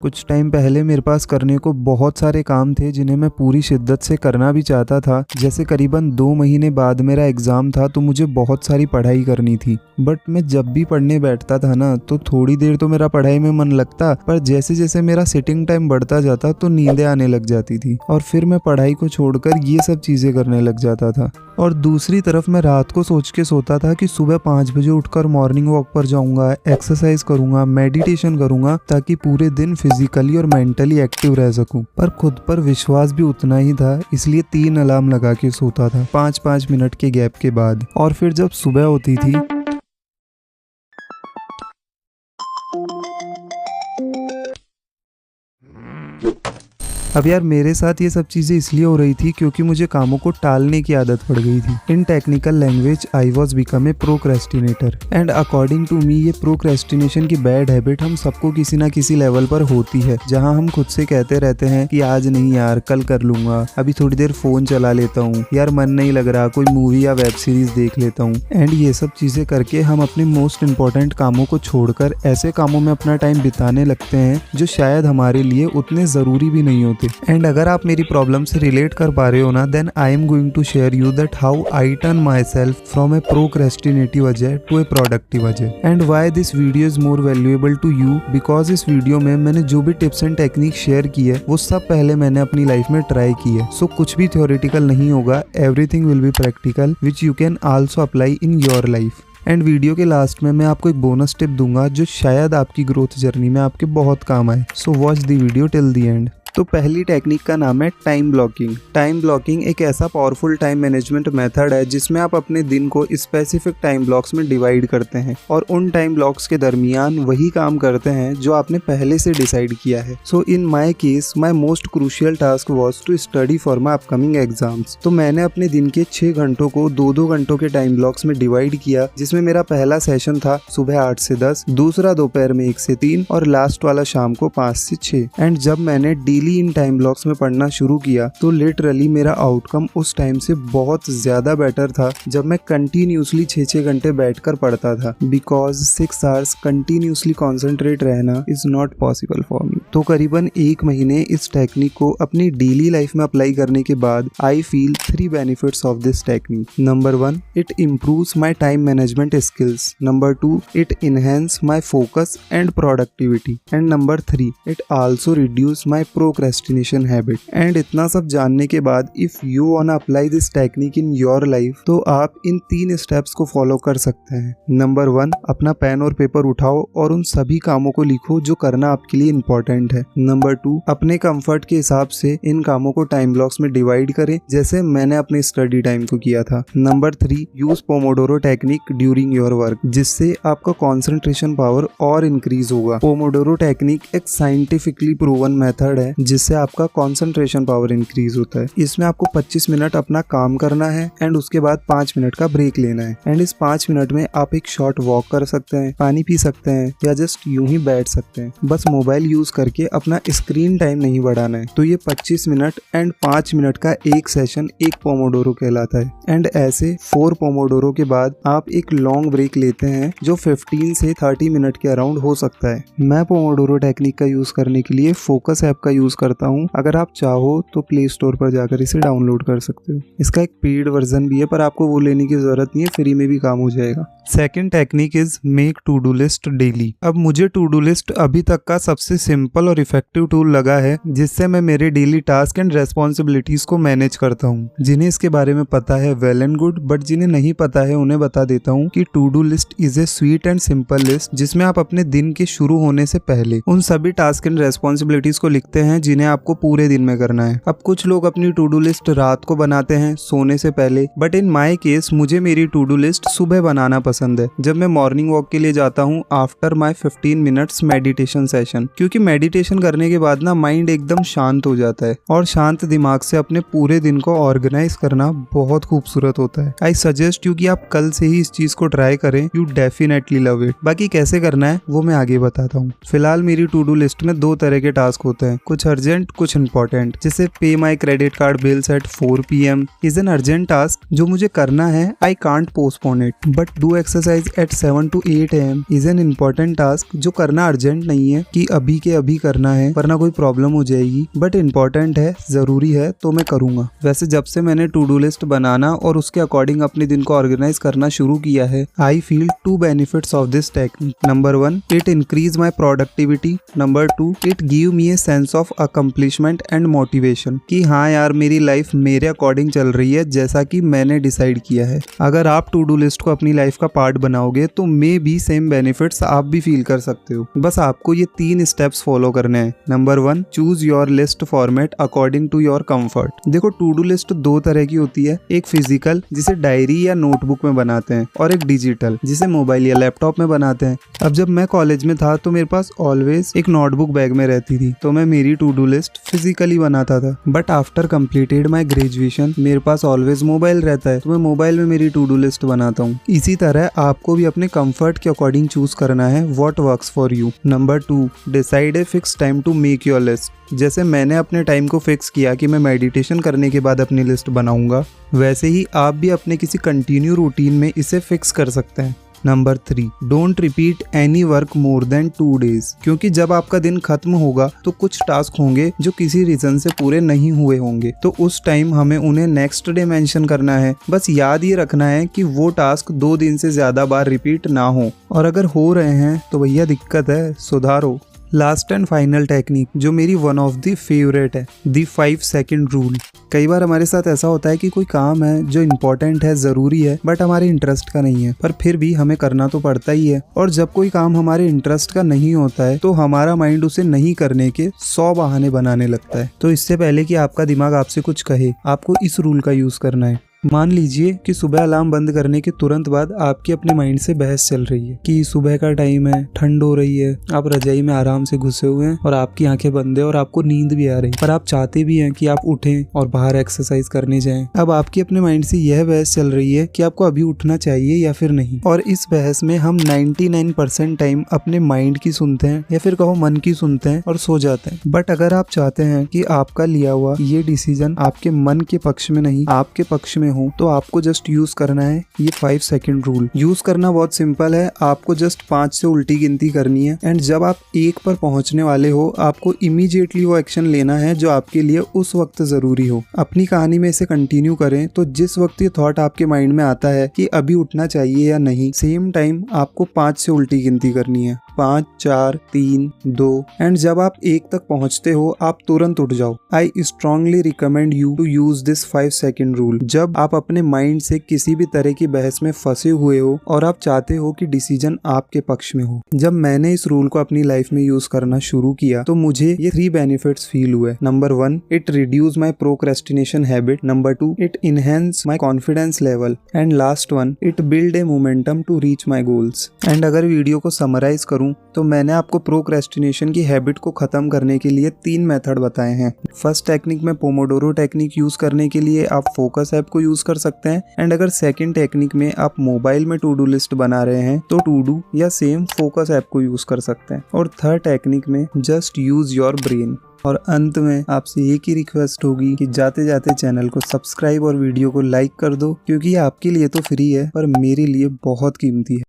कुछ टाइम पहले मेरे पास करने को बहुत सारे काम थे जिन्हें मैं पूरी शिद्दत से करना भी चाहता था। जैसे करीबन 2 महीने बाद मेरा एग्ज़ाम था तो मुझे बहुत सारी पढ़ाई करनी थी। बट मैं जब भी पढ़ने बैठता था ना तो थोड़ी देर तो मेरा पढ़ाई में मन लगता, पर जैसे जैसे मेरा सिटिंग टाइम बढ़ता जाता तो नींदें आने लग जाती थी और फिर मैं पढ़ाई को छोड़कर ये सब चीज़ें करने लग जाता था। और दूसरी तरफ मैं रात को सोच के सोता था कि सुबह 5 बजे उठकर मॉर्निंग वॉक पर जाऊंगा, एक्सरसाइज करूंगा, मेडिटेशन करूंगा ताकि पूरे दिन फिजिकली और मेंटली एक्टिव रह सकूं। पर खुद पर विश्वास भी उतना ही था, इसलिए 3 अलार्म लगा के सोता था 5-5 मिनट के गैप के बाद। और फिर जब सुबह होती थी अब यार मेरे साथ ये सब चीज़ें इसलिए हो रही थी क्योंकि मुझे कामों को टालने की आदत पड़ गई थी। In technical language I was become a procrastinator and according to me ये प्रोक्रेस्टिनेशन की बैड हैबिट हम सबको किसी ना किसी लेवल पर होती है, जहां हम खुद से कहते रहते हैं कि आज नहीं यार, कल कर लूंगा, अभी थोड़ी देर फोन चला लेता हूँ, यार मन नहीं लग रहा, कोई मूवी या वेब सीरीज देख लेता हूँ। एंड ये सब चीज़ें करके हम अपने मोस्ट इंपॉर्टेंट कामों को छोड़कर ऐसे कामों में अपना टाइम बिताने लगते हैं जो शायद हमारे लिए उतने ज़रूरी भी नहीं होते। एंड अगर आप मेरी प्रॉब्लम से रिलेट कर पा रहे हो ना, then I am going to share you that how I turn myself from a procrastinative Ajay to a productive Ajay and why this video is more valuable to you, because इस video में मैंने जो भी टिप्स एंड टेक्निक शेयर की है वो सब पहले मैंने अपनी लाइफ में ट्राई की है। सो कुछ भी थ्योरेटिकल नहीं होगा, everything will be practical which you can also apply in your life. And video के लास्ट में मैं आपको एक बोनस टिप दूंगा जो शायद आपकी ग्रोथ जर्नी में आपके बहुत काम आए। So watch the video till the end. तो पहली टेक्निक का नाम है टाइम ब्लॉकिंग। टाइम ब्लॉकिंग एक ऐसा पावरफुल टाइम मैनेजमेंट मेथड है जिसमें आप अपने दिन को स्पेसिफिक टाइम ब्लॉक्स में डिवाइड करते हैं और उन टाइम ब्लॉक्स के दरमियान वही काम करते हैं जो आपने पहले से डिसाइड किया है। So in my case my most crucial task was to study for my upcoming exams. तो मैंने अपने दिन के 6 घंटों को 2-2 घंटों के टाइम ब्लॉक्स में डिवाइड किया, जिसमें मेरा पहला सेशन था सुबह 8 से 10, दूसरा दोपहर में 1 से 3 और लास्ट वाला शाम को 5 से 6। एंड जब मैंने डेली इन टाइम ब्लॉक्स में पढ़ना शुरू किया तो लिटरली मेरा आउटकम उस टाइम से बहुत ज्यादा बेटर था जब मैं कंटिन्यूसली 6-6 घंटे बैठकर पढ़ता था, बिकॉज 6 आवर्स कंटिन्यूसली कॉन्सेंट्रेट रहना is not possible for me. तो करीबन 1 महीने इस टेक्निक को अपनी डेली लाइफ में अप्लाई करने के बाद I feel 3 benefits of this technique. Number 1, it improves my time management skills. Number 2, it enhance my focus and productivity. And number 3, it also reduce my procrastination habit. And इतना सब जानने के बाद if you वांना apply this technique in your life तो आप इन 3 steps को follow कर सकते हैं। नंबर 1, अपना पेन और पेपर उठाओ और उन सभी कामों को लिखो जो करना आपके लिए इम्पोर्टेंट है। नंबर 2, अपने कंफर्ट के हिसाब से इन कामों को टाइम ब्लॉक्स में डिवाइड करें जैसे मैंने अपने स्टडी टाइम को किया था। Number 3, use Pomodoro technique during your work, जिससे आपका कॉन्सेंट्रेशन पावर और इंक्रीज होगा। पोमोडोरो टेक्निक एक साइंटिफिकली प्रूवन मेथड है जिससे आपका कंसंट्रेशन पावर इंक्रीज होता है। इसमें आपको 25 मिनट अपना काम करना है एंड उसके बाद 5 मिनट का ब्रेक लेना है। एंड इस 5 मिनट में आप एक शॉर्ट वॉक कर सकते हैं, पानी पी सकते हैं या जस्ट यूं ही बैठ सकते हैं। बस मोबाइल यूज करके अपना स्क्रीन टाइम नहीं बढ़ाना है। तो ये 25 मिनट एंड 5 मिनट का एक सेशन एक पोमोडोरो कहलाता है। एंड ऐसे 4 पोमोडोरो के बाद आप एक लॉन्ग ब्रेक लेते हैं जो 15 से 30 मिनट के अराउंड हो सकता है। मैं पोमोडोरो टेक्निक का यूज करने के लिए फोकस ऐप का यूज करता हूँ। अगर आप चाहो तो प्ले स्टोर पर जाकर इसे डाउनलोड कर सकते हो। इसका एक पेड वर्जन भी है पर आपको वो लेने की जरूरत नहीं है, फ्री में भी काम हो जाएगा। Second technique is make to do list daily. अब मुझे टू डू लिस्ट अभी तक का सबसे सिंपल और इफेक्टिव टूल लगा है जिससे मैं मेरे डेली टास्क एंड रेस्पॉन्सिबिलिटीज को मैनेज करता हूँ। जिन्हें इसके बारे में पता है वेल एंड गुड, बट जिन्हें नहीं पता है उन्हें बता देता हूँ कि to do list is a sweet and simple list जिसमें आप अपने दिन के शुरू होने से पहले उन सभी टास्क एंड रेस्पॉन्सिबिलिटीज को लिखते हैं जिन्हें आपको पूरे दिन में करना है। अब कुछ लोग अपनी टू डू लिस्ट रात को बनाते हैं सोने से पहले, बट इन माय केस मुझे मेरी टू डू लिस्ट सुबह बनाना पसंद है जब मैं मॉर्निंग वॉक के लिए जाता हूँ after my 15 minutes meditation session, क्योंकि मेडिटेशन करने के बाद ना माइंड एकदम शांत हो जाता है और शांत दिमाग से अपने पूरे दिन को ऑर्गेनाइज करना बहुत खूबसूरत होता है। आई सजेस्ट यू कि आप कल से ही इस चीज को ट्राई करें, यू डेफिनेटली लव इट। बाकी कैसे करना है वो मैं आगे बताता हूँ। फिलहाल मेरी टू डू लिस्ट में 2 तरह के टास्क होते हैं, कुछ अर्जेंट कुछ इंपॉर्टेंट, जैसे pay my credit card bills at 4 PM is an urgent task जो मुझे करना है, I can't postpone it. But do exercise at 7 to 8 AM is an important task जो करना अर्जेंट नहीं है कि अभी के अभी करना है वरना कोई प्रॉब्लम हो जाएगी, बट इम्पोर्टेंट है, जरूरी है तो मैं करूंगा। वैसे जब से मैंने टू डू लिस्ट बनाना और उसके अकॉर्डिंग अपने दिन को ऑर्गेनाइज करना शुरू किया है, I feel 2 benefits of this technique. Number 1, it increase my productivity. Number 2, it give me a sense of accomplishment and motivation कि हाँ यार मेरी लाइफ मेरे अकॉर्डिंग चल रही है जैसा कि मैंने डिसाइड किया है। अगर आप टू डू लिस्ट को अपनी लाइफ का पार्ट बनाओगे तो मे बी सेम बेनिफिट्स आप भी फील कर सकते हो। बस आपको ये 3 स्टेप्स फॉलो करने हैं। Number 1, choose your list format according to your comfort. देखो टू डू लिस्ट 2 तरह की होती है, एक फिजिकल जिसे डायरी या नोटबुक में बनाते हैं और एक डिजिटल जिसे मोबाइल या लैपटॉप में बनाते हैं। अब जब मैं कॉलेज में था तो मेरे पास ऑलवेज एक नोटबुक बैग में रहती थी, तो मैं मेरी टू डू लिस्ट फिजिकली बनाता था। But after completed my graduation मेरे पास ऑलवेज मोबाइल रहता है, तो मैं मोबाइल में मेरी टू डू लिस्ट बनाता हूँ। इसी तरह आपको भी अपने कंफर्ट के अकॉर्डिंग चूज करना है what works for you. Number 2, decide a fix time to make your list. जैसे मैंने अपने टाइम को फिक्स किया कि मैं मेडिटेशन करने के बाद अपनी लिस्ट बनाऊंगा, वैसे ही आप भी अपने किसी कंटिन्यू रूटीन में इसे फिक्स कर सकते हैं। Number 3, don't repeat any work more than 2 days, क्योंकि जब आपका दिन खत्म होगा तो कुछ टास्क होंगे जो किसी रीजन से पूरे नहीं हुए होंगे, तो उस टाइम हमें उन्हें नेक्स्ट डे मेंशन करना है। बस याद ये रखना है कि वो टास्क 2 दिन से ज्यादा बार रिपीट ना हो, और अगर हो रहे हैं तो भैया दिक्कत है, सुधारो। लास्ट एंड फाइनल टेक्निक जो मेरी वन ऑफ द फेवरेट है, द 5 second रूल। कई बार हमारे साथ ऐसा होता है कि कोई काम है जो इम्पोर्टेंट है, जरूरी है, बट हमारे इंटरेस्ट का नहीं है, पर फिर भी हमें करना तो पड़ता ही है। और जब कोई काम हमारे इंटरेस्ट का नहीं होता है तो हमारा माइंड उसे नहीं करने के 100 बहाने बनाने लगता है। तो इससे पहले कि आपका दिमाग आपसे कुछ कहे, आपको इस रूल का यूज करना है। मान लीजिए कि सुबह अलार्म बंद करने के तुरंत बाद आपकी अपने माइंड से बहस चल रही है कि सुबह का टाइम है, ठंड हो रही है, आप रजाई में आराम से घुसे हुए हैं और आपकी आंखें बंद है और आपको नींद भी आ रही, पर आप चाहते भी हैं कि आप उठें और बाहर एक्सरसाइज करने जाएं। अब आपकी अपने माइंड से यह बहस चल रही है कि आपको अभी उठना चाहिए या फिर नहीं, और इस बहस में हम 99% टाइम अपने माइंड की सुनते हैं या फिर कहो मन की सुनते हैं और सो जाते हैं। बट अगर आप चाहते हैं कि आपका लिया हुआ ये डिसीजन आपके मन के पक्ष में नहीं आपके पक्ष में हो, तो आपको जस्ट यूज करना है ये 5 second रूल। यूज करना बहुत सिंपल है, आपको जस्ट 5 से उल्टी गिनती करनी है, एंड जब आप 1 पर पहुंचने वाले हो आपको इमीडिएटली वो एक्शन लेना है जो आपके लिए उस वक्त जरूरी हो। अपनी कहानी में इसे कंटिन्यू करें तो जिस वक्त ये थॉट आपके माइंड में आता है कि अभी उठना चाहिए या नहीं, सेम टाइम आपको 5 से उल्टी गिनती करनी है, 5 4 3 2, एंड जब आप 1 तक पहुंचते हो आप तुरंत उठ जाओ। I strongly recommend you to use this 5 second rule जब आप अपने माइंड से किसी भी तरह की बहस में फंसे हुए हो और आप चाहते हो कि डिसीजन आपके पक्ष में हो। जब मैंने इस रूल को अपनी लाइफ में यूज करना शुरू किया तो मुझे ये 3 बेनिफिट्स फील हुए। Number 1, it reduce my procrastination habit. Number 2, it enhance my confidence level, and last one, it build a momentum to reach my goals. And अगर वीडियो को समराइज करूं तो मैंने आपको प्रोक्रेस्टिनेशन की हैबिट को खत्म करने के लिए 3 मेथड बताए हैं। फर्स्ट टेक्निक में पोमोडोरो टेक्निक यूज करने के लिए आप फोकस ऐप को यूज कर सकते हैं, एंड अगर सेकंड टेक्निक में आप मोबाइल में टू डू लिस्ट बना रहे हैं तो टू डू या सेम फोकस ऐप को यूज कर सकते हैं, और थर्ड टेक्निक में जस्ट यूज योर ब्रेन। और अंत में आपसे एक ही रिक्वेस्ट होगी कि जाते जाते चैनल को सब्सक्राइब और वीडियो को लाइक कर दो, क्योंकि ये आपके लिए तो फ्री है पर मेरे लिए बहुत कीमती है।